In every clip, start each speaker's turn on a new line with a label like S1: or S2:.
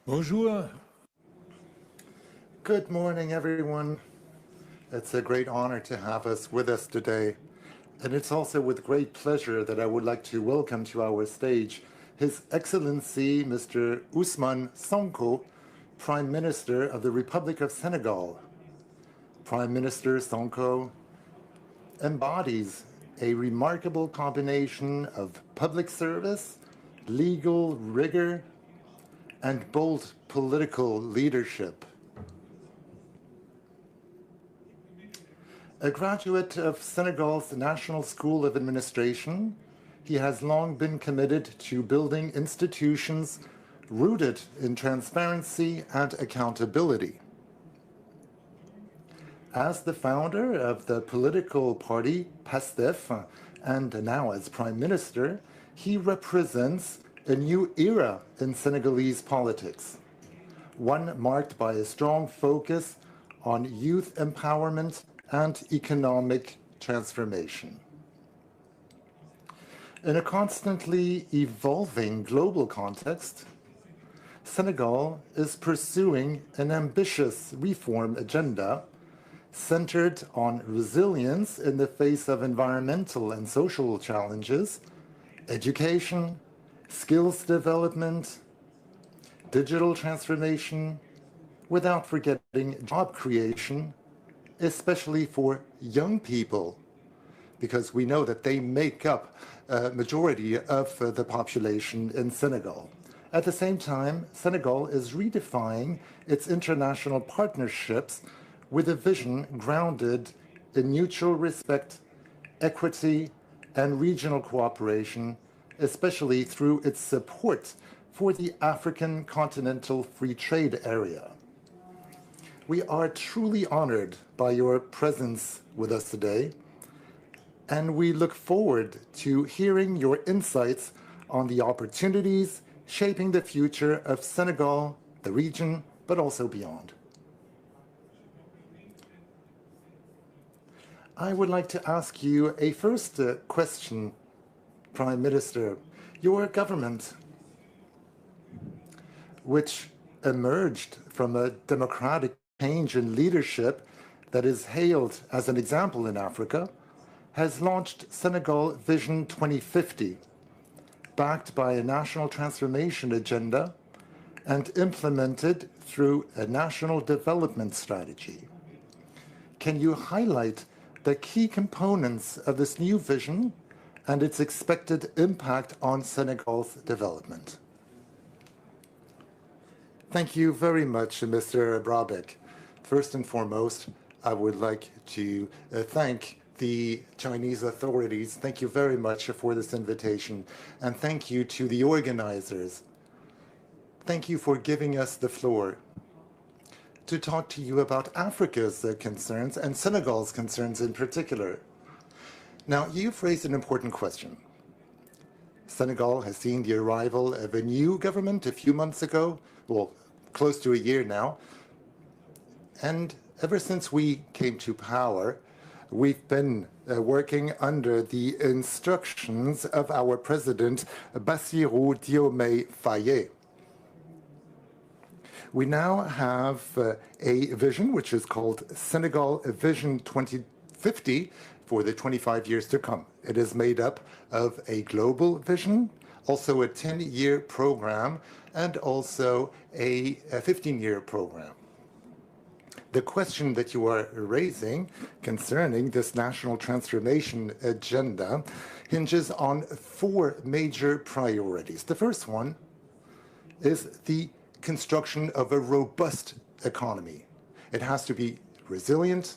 S1: Bonjour.
S2: Good morning, everyone. It's a great honor to have us with us today. And it's also with great pleasure that I would like to welcome to our stage His Excellency Mr. Ousmane SONKO, Prime Minister of the Republic of Senegal. Prime Minister SONKO embodies a remarkable combination of public service, legal rigor, and bold political leadership. A graduate of Senegal's National School of Administration, he has long been committed to building institutions rooted in transparency and accountability. As the founder of the political party PASTEF, and now as Prime Minister, he represents a new era in Senegalese politics, one marked by a strong focus on youth empowerment and economic transformation. In a constantly evolving global context, Senegal is pursuing an ambitious reform agenda centered on resilience in the face of environmental and social challenges, education, skills development, digital transformation, without forgetting job creation, especially for young people, because we know that they make up a majority of the population in Senegal. At the same time, Senegal is redefining its international partnerships with a vision grounded in mutual respect, equity, and regional cooperation, especially through its support for the African Continental Free Trade Area. We are truly honored by your presence with us today, and we look forward to hearing your insights on the opportunities shaping the future of Senegal, the region, but also beyond. I would like to ask you a first question, Prime Minister. Your government, which emerged from a democratic change in leadership that is hailed as an example in Africa, has launched Senegal Vision 2050, backed by a national transformation agenda and implemented through a national development strategy. Can you highlight the key components of this new vision and its expected impact on Senegal's development? Thank you very much, Mr. Brabeck. First and foremost, I would like to thank the Chinese authorities. Thank you very much for this invitation, and thank you to the organizers. Thank you for giving us the floor to talk to you about Africa's concerns and Senegal's concerns in particular. Now, you've raised an important question. Senegal has seen the arrival of a new government a few months ago, well, close to a year now. And ever since we came to power, we've been working under the instructions of our president, Bassirou Diomaye Faye. We now have a vision which is called Senegal Vision 2050 for the 25 years to come. It is made up of a global vision, also a 10-year program, and also a 15-year program. The question that you are raising concerning this national transformation agenda hinges on four major priorities. The first one is the construction of a robust economy. It has to be resilient.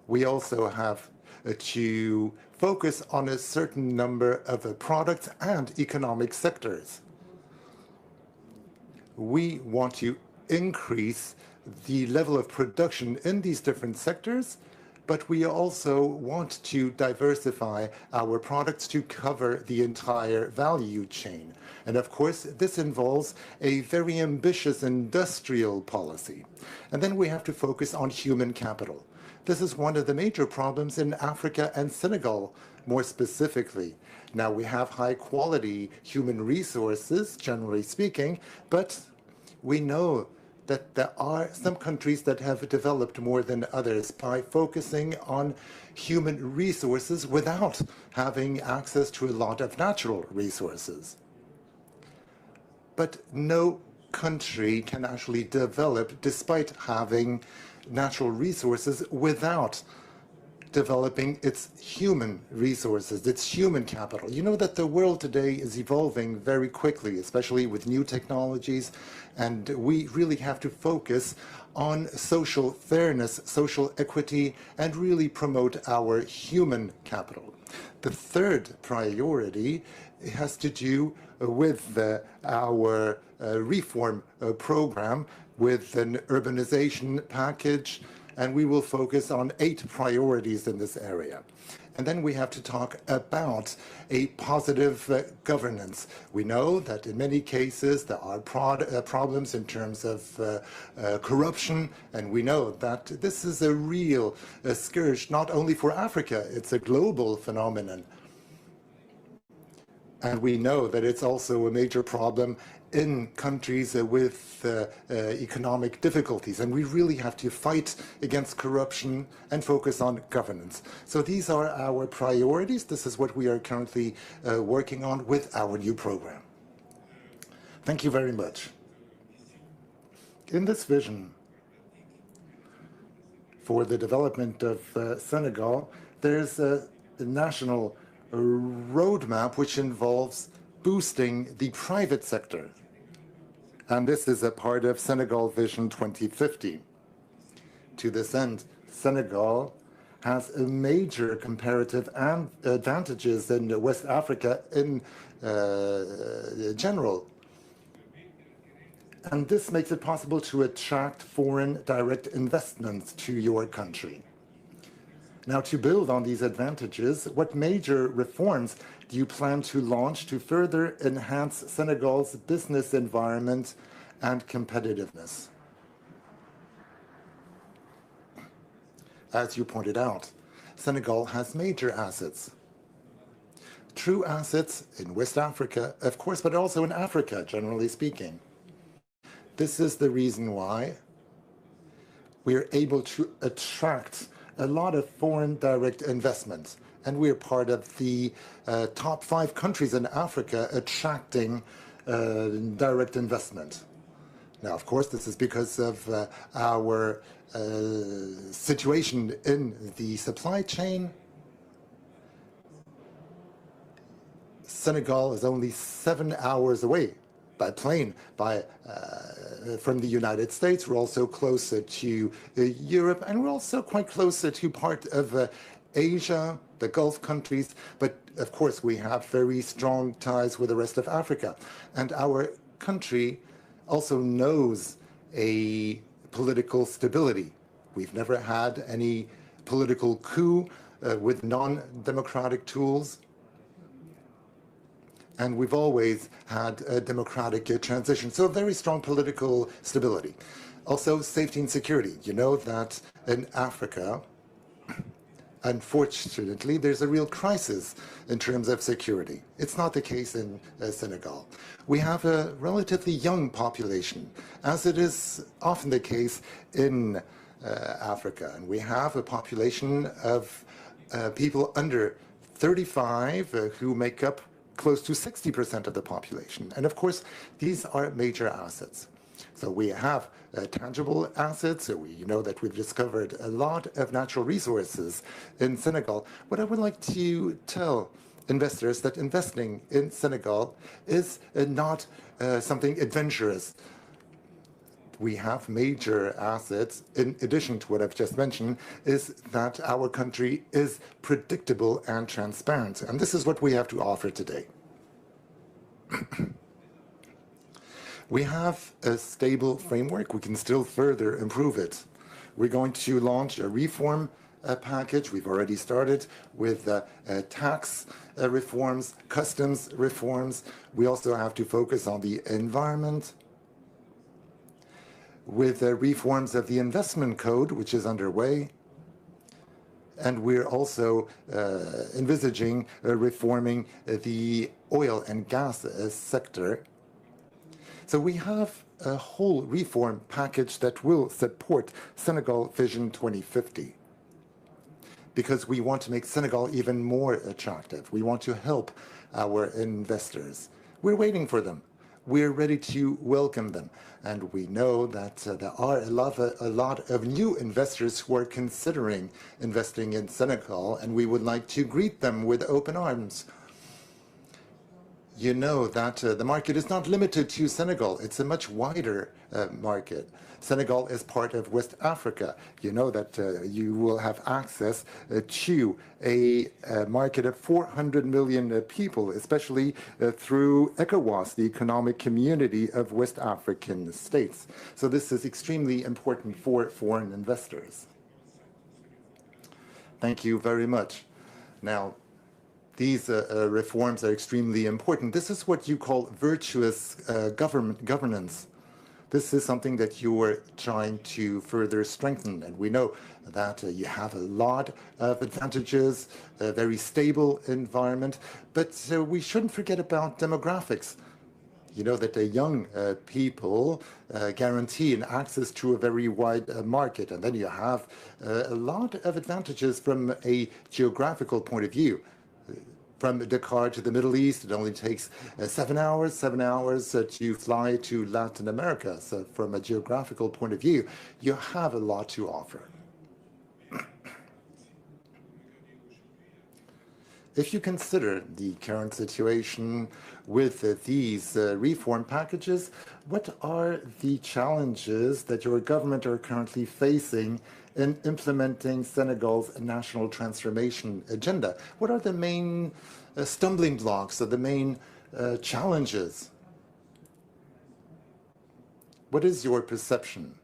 S2: We also have to focus on a certain number of products and economic sectors. We want to increase the level of production in these different sectors, but we also want to diversify our products to cover the entire value chain. And of course, this involves a very ambitious industrial policy. And then we have to focus on human capital. This is one of the major problems in Africa and Senegal, more specifically. Now, we have high-quality human resources, generally speaking, but we know that there are some countries that have developed more than others by focusing on human resources without having access to a lot of natural resources. But no country can actually develop despite having natural resources without developing its human resources, its human capital. You know that the world today is evolving very quickly, especially with new technologies, and we really have to focus on social fairness, social equity, and really promote our human capital. The third priority has to do with our reform program, with an urbanization package, and we will focus on 8 priorities in this area. And then we have to talk about a positive governance. We know that in many cases there are problems in terms of corruption, and we know that this is a real scourge, not only for Africa, it's a global phenomenon. And we know that it's also a major problem in countries with economic difficulties. And we really have to fight against corruption and focus on governance. So these are our priorities. This is what we are currently working on with our new program. Thank you very much. In this vision for the development of Senegal, there's a national roadmap which involves boosting the private sector. And this is a part of Senegal Vision 2050. To this end, Senegal has a major comparative advantages in West Africa in general. And this makes it possible to attract foreign direct investments to your country. Now, to build on these advantages, what major reforms do you plan to launch to further enhance Senegal's business environment and competitiveness? As you pointed out, Senegal has major assets. True assets in West Africa, of course, but also in Africa, generally speaking. This is the reason why we are able to attract a lot of foreign direct investments. And we're part of the top 5 countries in Africa attracting direct investment. Now, of course, this is because of our situation in the supply chain. Senegal is only 7 hours away by plane from the United States. We're also closer to Europe, and we're also quite closer to part of Asia, the Gulf countries. But of course, we have very strong ties with the rest of Africa. And our country also knows a political stability. We've never had any political coup with non-democratic tools. And we've always had a democratic transition, so very strong political stability. Also, safety and security. You know that in Africa, unfortunately, there's a real crisis in terms of security. It's not the case in Senegal. We have a relatively young population, as it is often the case in Africa. And we have a population of people under 35 who make up close to 60% of the population. And of course, these are major assets. So we have tangible assets. So we know that we've discovered a lot of natural resources in Senegal. What I would like to tell investors that investing in Senegal is not something adventurous. We have major assets. In addition to what I've just mentioned, is that our country is predictable and transparent. And this is what we have to offer today. We have a stable framework. We can still further improve it. We're going to launch a reform package. We've already started with tax reforms, customs reforms. We also have to focus on the environment with reforms of the investment code, which is underway. And we're also envisaging reforming the oil and gas sector. So we have a whole reform package that will support Senegal Vision 2050, because we want to make Senegal even more attractive. We want to help our investors. We're waiting for them. We're ready to welcome them. And we know that there are a lot of new investors who are considering investing in Senegal, and we would like to greet them with open arms. You know that the market is not limited to Senegal. It's a much wider market. Senegal is part of West Africa. You know that you will have access to a market of 400 million people, especially through ECOWAS, the Economic Community of West African States. So this is extremely important for foreign investors. Thank you very much. Now, these reforms are extremely important. This is what you call virtuous governance. This is something that you are trying to further strengthen. And we know that you have a lot of advantages, a very stable environment. But we shouldn't forget about demographics. You know that the young people guarantee an access to a very wide market. And then you have a lot of advantages from a geographical point of view. From Dakar to the Middle East, it only takes 7 hours to fly to Latin America. So from a geographical point of view, you have a lot to offer. If you consider the current situation with these reform packages, what are the challenges that your government are currently facing in implementing Senegal's national transformation agenda? What are the main stumbling blocks or the main challenges? What is your perception?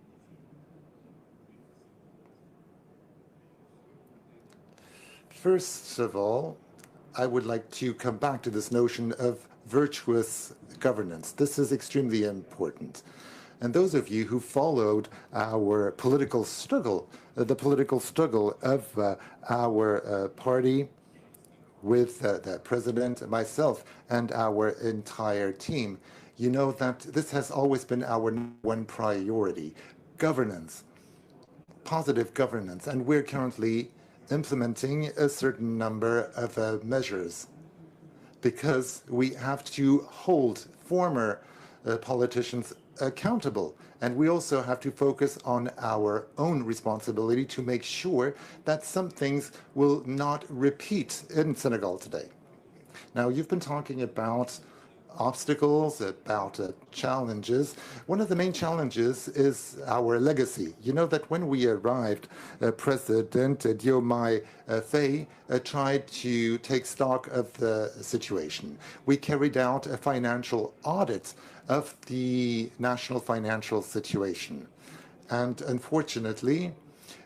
S2: First of all, I would like to come back to this notion of virtuous governance. This is extremely important. And those of you who followed our political struggle, the political struggle of our party with the president, myself, and our entire team, you know that this has always been our one priority: governance, positive governance. And we're currently implementing a certain number of measures, because we have to hold former politicians accountable. And we also have to focus on our own responsibility to make sure that some things will not repeat in Senegal today. Now, you've been talking about obstacles, about challenges. One of the main challenges is our legacy. You know that when we arrived, President Diomaye Faye tried to take stock of the situation. We carried out a financial audit of the national financial situation. And unfortunately,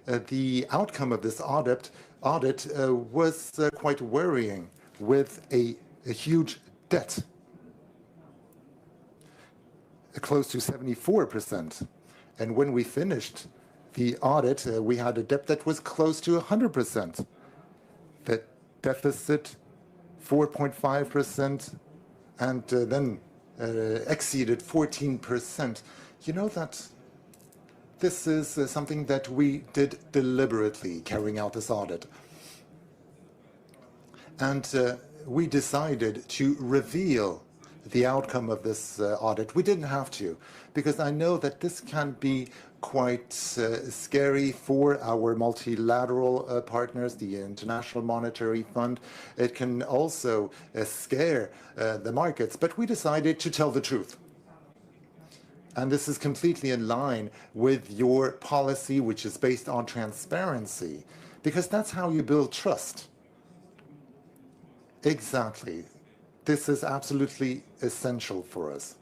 S2: the outcome of this audit was quite worrying, with a huge debt, close to 74%. And when we finished the audit, we had a debt that was close to 100%. The deficit, 4.5%, and then exceeded 14%. You know that this is something that we did deliberately, carrying out this audit. And we decided to reveal the outcome of this audit. We didn't have to, because I know that this can be quite scary for our multilateral partners, the International Monetary Fund. It can also scare the markets, but we decided to tell the truth. And this is completely in line with your policy, which is based on transparency, because that's how you build trust. Exactly. This is absolutely essential for us.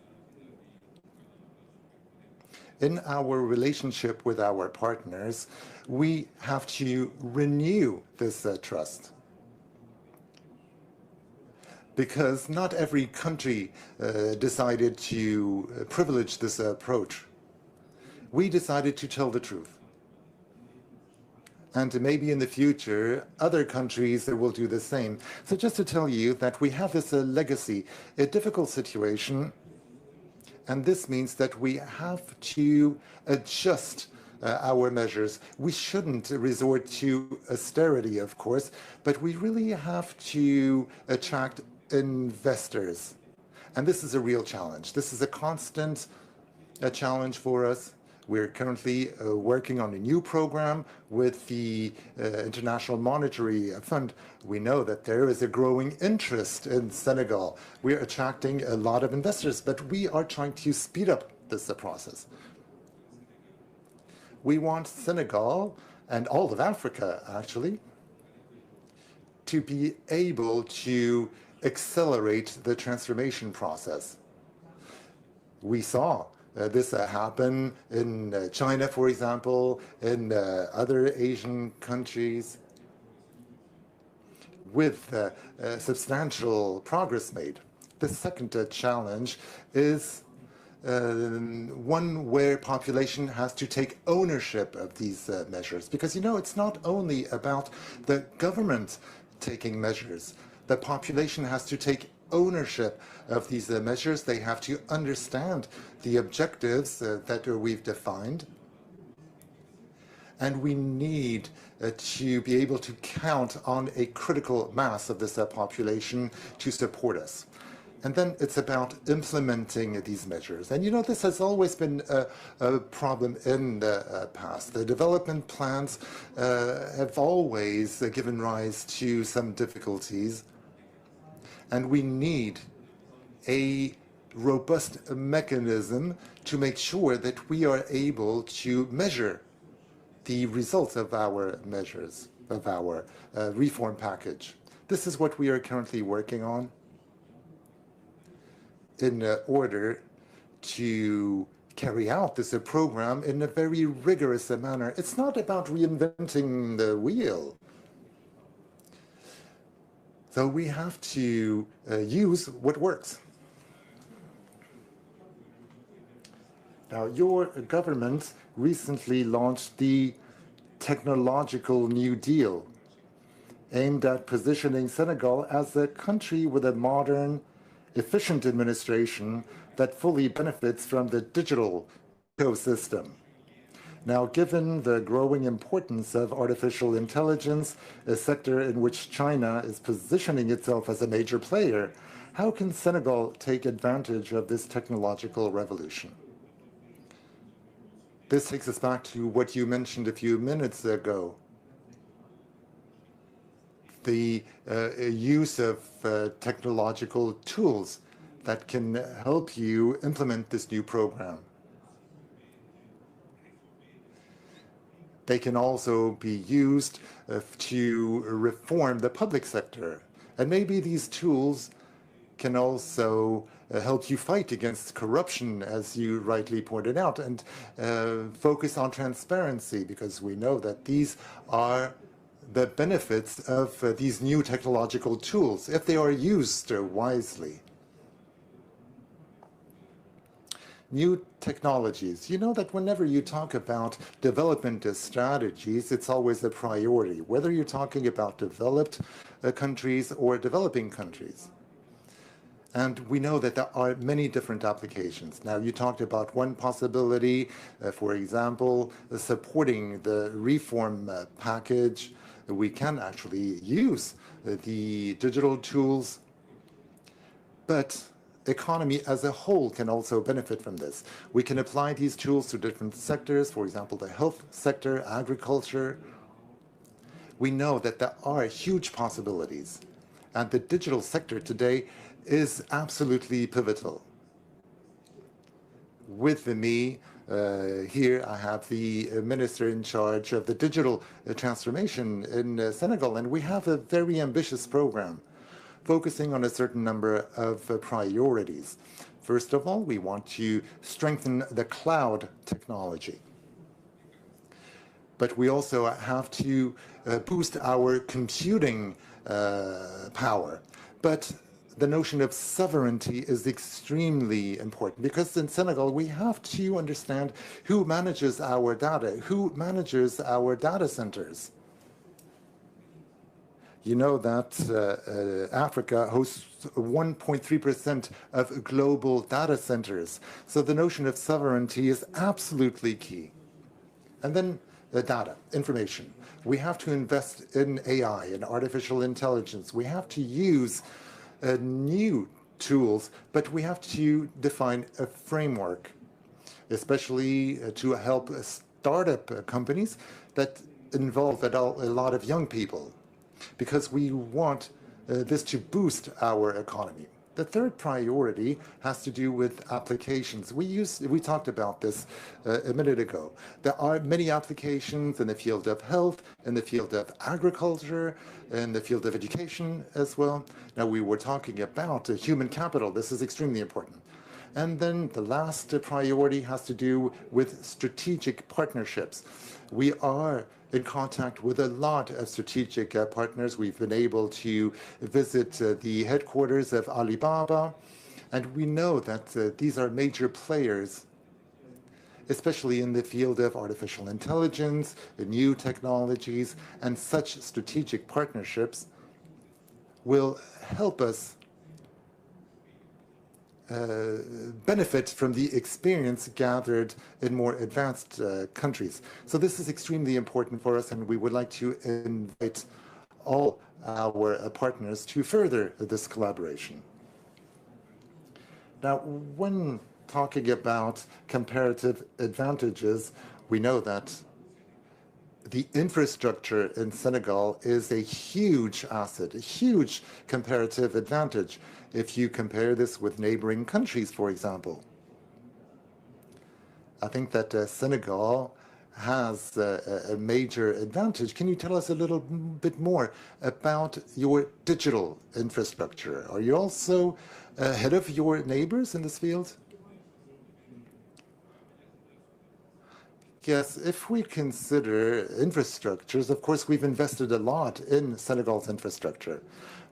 S2: In our relationship with our partners, we have to renew this trust. Because not every country decided to privilege this approach. We decided to tell the truth. And maybe in the future, other countries will do the same. So just to tell you that we have this legacy, a difficult situation, and this means that we have to adjust our measures. We shouldn't resort to austerity, of course, but we really have to attract investors. And this is a real challenge. This is a constant challenge for us. We're currently working on a new program with the International Monetary Fund. We know that there is a growing interest in Senegal. We're attracting a lot of investors, but we are trying to speed up this process. We want Senegal and all of Africa, actually, to be able to accelerate the transformation process. We saw this happen in China, for example, in other Asian countries, with substantial progress made. The second challenge is one where population has to take ownership of these measures. Because, you know, it's not only about the government taking measures. The population has to take ownership of these measures. They have to understand the objectives that we've defined. And we need to be able to count on a critical mass of this population to support us. And then it's about implementing these measures. And you know, this has always been a problem in the past. The development plans have always given rise to some difficulties. And we need a robust mechanism to make sure that we are able to measure the results of our measures, of our reform package. This is what we are currently working on in order to carry out this program in a very rigorous manner. It's not about reinventing the wheel. So we have to use what works. Now, your government recently launched the Technological New Deal, aimed at positioning Senegal as a country with a modern, efficient administration that fully benefits from the digital ecosystem. Now, given the growing importance of artificial intelligence, a sector in which China is positioning itself as a major player, how can Senegal take advantage of this technological revolution? This takes us back to what you mentioned a few minutes ago. The use of technological tools that can help you implement this new program. They can also be used to reform the public sector. And maybe these tools can also help you fight against corruption, as you rightly pointed out, and focus on transparency, because we know that these are the benefits of these new technological tools, if they are used wisely. New technologies. You know that whenever you talk about development strategies, it's always a priority, whether you're talking about developed countries or developing countries. And we know that there are many different applications. Now, you talked about one possibility, for example, supporting the reform package. We can actually use the digital tools, but economy as a whole can also benefit from this. We can apply these tools to different sectors, for example, the health sector, agriculture. We know that there are huge possibilities, and the digital sector today is absolutely pivotal. With me here, I have the minister in charge of the digital transformation in Senegal, and we have a very ambitious program focusing on a certain number of priorities. First of all, we want to strengthen the cloud technology. But we also have to boost our computing power. But the notion of sovereignty is extremely important, because in Senegal, we have to understand who manages our data, who manages our data centers. You know that Africa hosts 1.3% of global data centers. So the notion of sovereignty is absolutely key. And then the data, information. We have to invest in AI, in artificial intelligence. We have to use new tools, but we have to define a framework, especially to help startup companies that involve a lot of young people, because we want this to boost our economy. The third priority has to do with applications. We talked about this a minute ago. There are many applications in the field of health, in the field of agriculture, in the field of education as well. Now, we were talking about human capital. This is extremely important. And then the last priority has to do with strategic partnerships. We are in contact with a lot of strategic partners. We've been able to visit the headquarters of Alibaba, and we know that these are major players, especially in the field of artificial intelligence, new technologies, and such strategic partnerships will help us benefit from the experience gathered in more advanced countries. So this is extremely important for us, and we would like to invite all our partners to further this collaboration. Now, when talking about comparative advantages, we know that the infrastructure in Senegal is a huge asset, a huge comparative advantage if you compare this with neighboring countries, for example. I think that Senegal has a major advantage. Can you tell us a little bit more about your digital infrastructure? Are you also ahead of your neighbors in this field? Yes, if we consider infrastructures, of course, we've invested a lot in Senegal's infrastructure.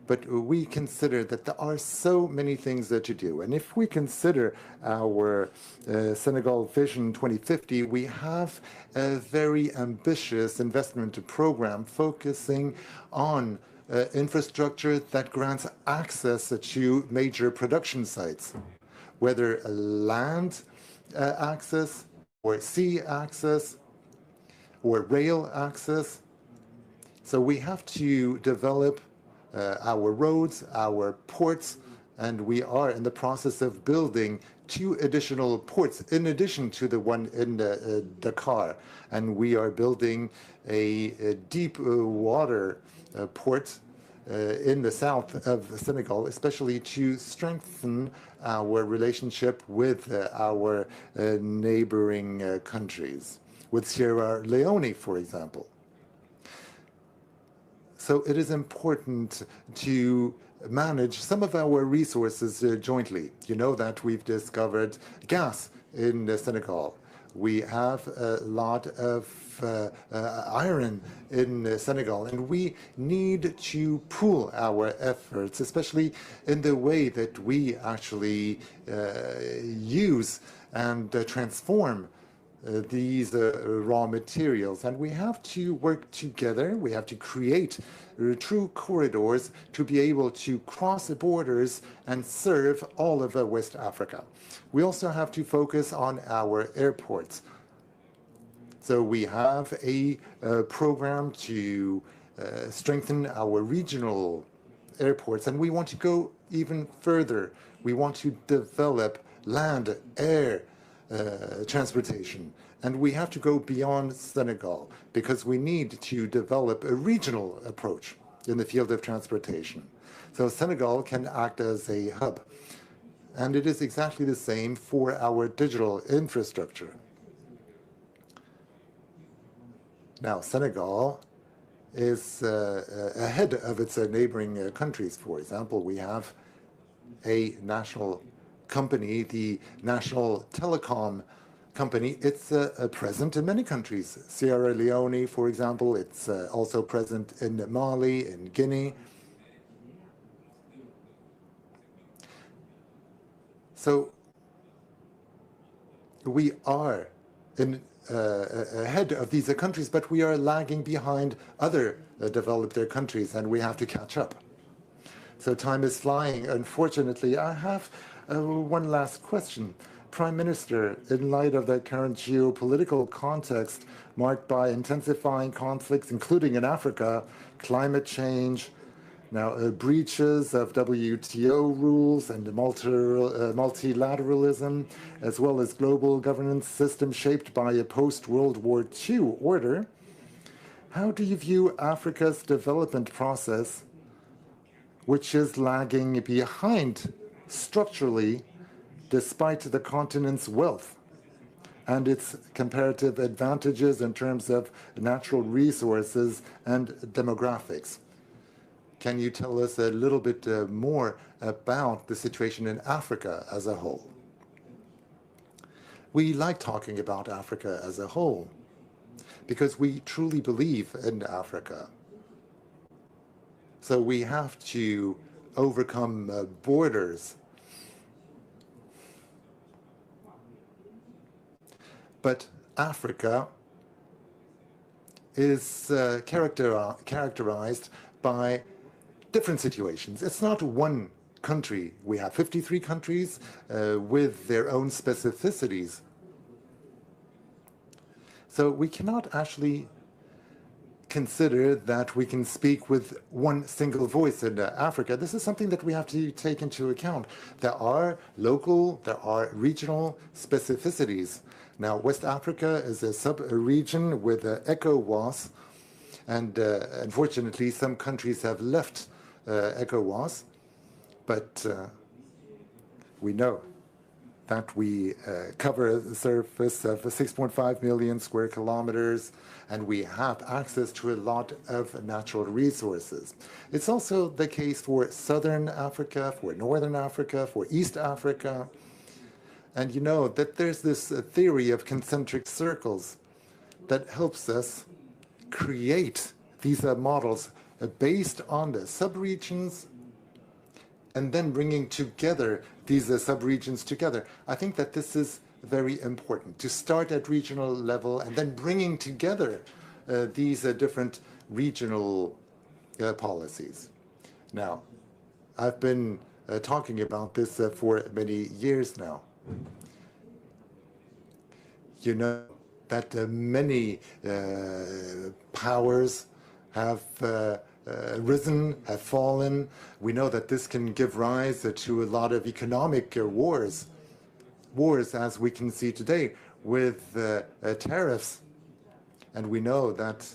S2: But we consider that there are so many things that to do. And if we consider our Senegal Vision 2050, we have a very ambitious investment program focusing on infrastructure that grants access to major production sites, whether land access, or sea access, or rail access. So we have to develop our roads, our ports, and we are in the process of building 2 additional ports in addition to the one in Dakar. And we are building a deep water port in the south of Senegal, especially to strengthen our relationship with our neighboring countries, with Sierra Leone, for example. So it is important to manage some of our resources jointly. You know that we've discovered gas in Senegal. We have a lot of iron in Senegal, and we need to pool our efforts, especially in the way that we actually use and transform these raw materials. And we have to work together. We have to create true corridors to be able to cross the borders and serve all of West Africa. We also have to focus on our airports. So we have a program to strengthen our regional airports, and we want to go even further. We want to develop land, air, transportation. And we have to go beyond Senegal because we need to develop a regional approach in the field of transportation. So Senegal can act as a hub. And it is exactly the same for our digital infrastructure. Now, Senegal is ahead of its neighboring countries. For example, we have a national company, the National Telecom Company. It's present in many countries. Sierra Leone, for example, it's also present in Mali, in Guinea. So we are in ahead of these countries, but we are lagging behind other developed countries, and we have to catch up. So time is flying. Unfortunately, I have one last question. Prime Minister, in light of the current geopolitical context marked by intensifying conflicts, including in Africa, climate change, now breaches of WTO rules and multilateralism, as well as global governance system shaped by a post-World War II order, how do you view Africa's development process, which is lagging behind structurally despite the continent's wealth and its comparative advantages in terms of natural resources and demographics? Can you tell us a little bit more about the situation in Africa as a whole? We like talking about Africa as a whole because we truly believe in Africa. So we have to overcome borders. But Africa is characterized by different situations. It's not one country. We have 53 countries with their own specificities. So we cannot actually consider that we can speak with one single voice in Africa. This is something that we have to take into account. There are local, there are regional specificities. Now, West Africa is a sub-region with ECOWAS, and unfortunately, some countries have left ECOWAS, but we know that we cover the surface of 6.5 million square kilometers, and we have access to a lot of natural resources. It's also the case for Southern Africa, for Northern Africa, for East Africa. And you know that there's this theory of concentric circles that helps us create these models based on the subregions and then bringing together these subregions together. I think that this is very important, to start at regional level and then bringing together these different regional policies. Now, I've been talking about this for many years now. You know that many powers have risen, have fallen. We know that this can give rise to a lot of economic wars as we can see today with tariffs. And we know that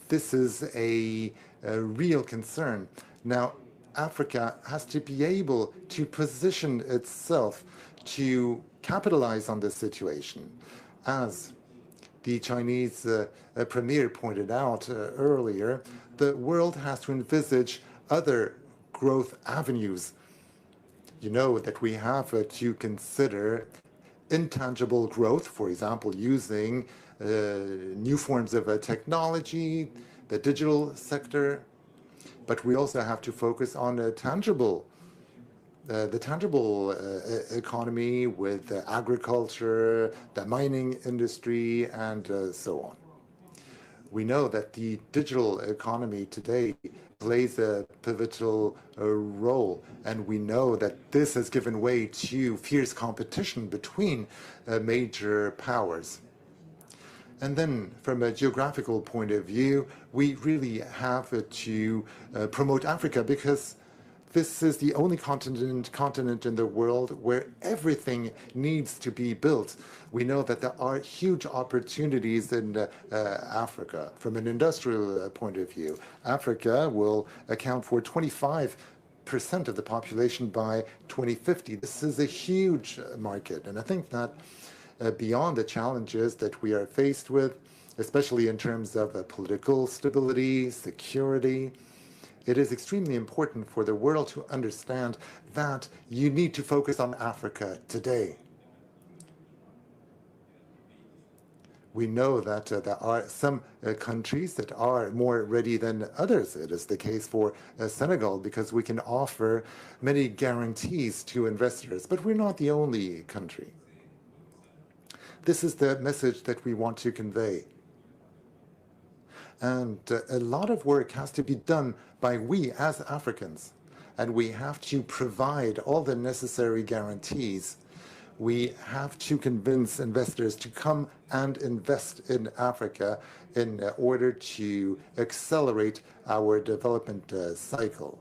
S2: this is a real concern. Now, Africa has to be able to position itself to capitalize on this situation. As the Chinese premier pointed out earlier, the world has to envisage other growth avenues. You know that we have to consider intangible growth, for example, using new forms of technology, the digital sector, but we also have to focus on the tangible economy with agriculture, the mining industry, and so on. We know that the digital economy today plays a pivotal role, and we know that this has given way to fierce competition between major powers. And then, from a geographical point of view, we really have to promote Africa because this is the only continent in the world where everything needs to be built. We know that there are huge opportunities in Africa. From an industrial point of view, Africa will account for 25% of the population by 2050. This is a huge market, and I think that beyond the challenges that we are faced with, especially in terms of political stability, security, it is extremely important for the world to understand that you need to focus on Africa today. We know that there are some countries that are more ready than others. It is the case for Senegal because we can offer many guarantees to investors, but we're not the only country. This is the message that we want to convey. And a lot of work has to be done by we as Africans. And we have to provide all the necessary guarantees. We have to convince investors to come and invest in Africa in order to accelerate our development cycle.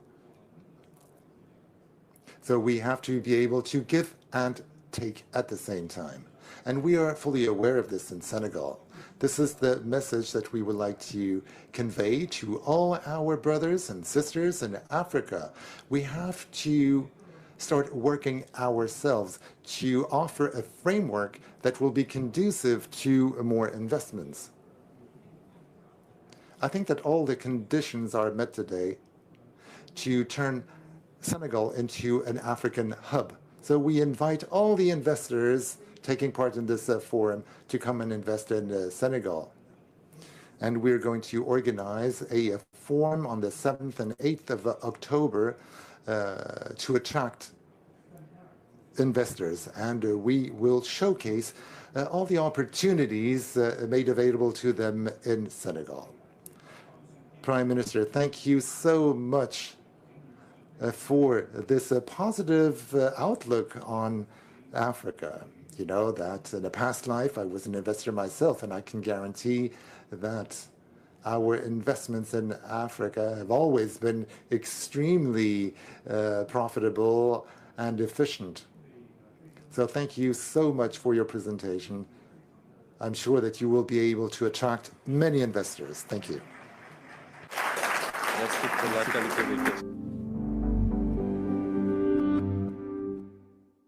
S2: So we have to be able to give and take at the same time. And we are fully aware of this in Senegal. This is the message that we would like to convey to all our brothers and sisters in Africa. We have to start working ourselves to offer a framework that will be conducive to more investments. I think that all the conditions are met today to turn Senegal into an African hub. So we invite all the investors taking part in this forum to come and invest in Senegal. And we're going to organize a forum on the 7th and 8th of October to attract investors. And we will showcase all the opportunities made available to them in Senegal. Prime Minister, thank you so much for this positive outlook on Africa. You know that in a past life I was an investor myself, and I can guarantee that our investments in Africa have always been extremely profitable and efficient. So thank you so much for your presentation. I'm sure that you will be able to attract many investors. Thank you.
S1: Merci pour la qualité des questions.